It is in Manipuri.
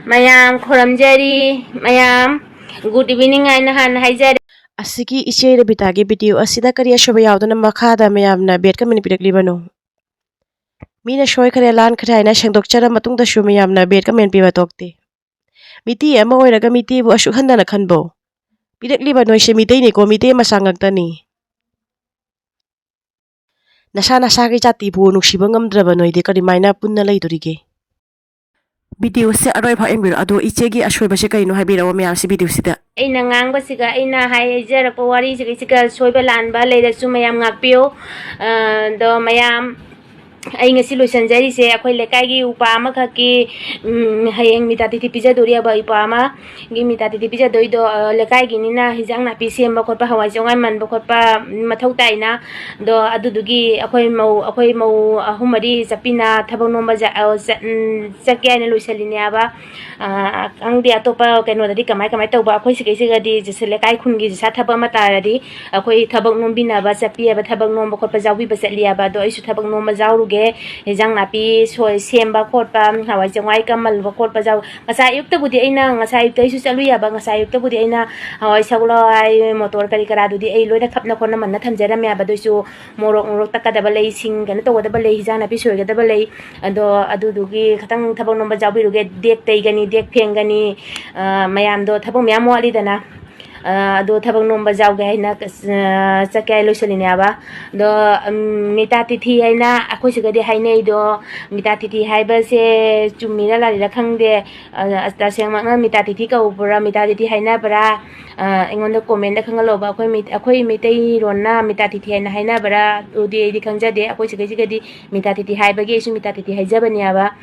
mayam khoramjari mayam good evening aina han haijare asiki iche Rebita gi video asida kari ashoba yaudana makhada mayamna bet ka mini pirakliba no mina shoy khare lan khare na shangdok chara matung da shu mayamna bet ka men piba tokte miti ama oiraga miti bu ashu khandana khanbo pirakliba noi she miti ni ko miti masangak tani nasa nasa gi jati bu nuksiba ngamdraba noi de kari maina punna leidurige video se aroi pha engir ado iche gi ashoi ba se kai no habira wa mayam se video sida aina ngang basiga aina haijara ko wari siga soiba lanba leida su mayam ngakpio do mayam ai ngasi loisanjari se akhoi lekai gi upa ama khaki hayeng mita titi pija doria ba upa ama gi mita titi pija doi do lekai gi nina hijang na pi sem ba khotpa hawai jongai man ba khotpa mathau taina do adudugi akhoi mau ahumari chapina thabang nomba jakya ne loisalini aba angdi atopa keno dadi kamai tauba akhoi sigai siga di jese lekai khungi sa thaba ma taradi akhoi thabang nombina ba chapi ba thabang nomba khotpa jawi ba setli aba do isu thabang nomba jawru hijang napi soi semba khotpa hawai jongai kamal ba khotpa jaw ngasa yukta budi aina ngasa yukta isu chalu ya ba ngasa yukta budi aina hawai saglo ai motor kari kara dudi ai loina khapna khonna manna thamjara me aba doisu morok takada ba lei sing kana to da ba lei hijang napi soi ga da ba lei ado adudugi khatang thabang nomba jawi ruge dek tei gani dek phengani mayam do thabang myam wali dana do thabang nomba jawge haina chakai loisalini aba do mita tithi haina akhoi sigadi hainai do mita tithi haiba se chumira lari la khangde asta sengma mita tithi ka upura mita tithi haina bara engonda comment da khangalo ba akhoi mitai ronna mita tithi haina bara odi di khangjade akhoi sigadi mita tithi haiba ge su mita tithi haijabani aba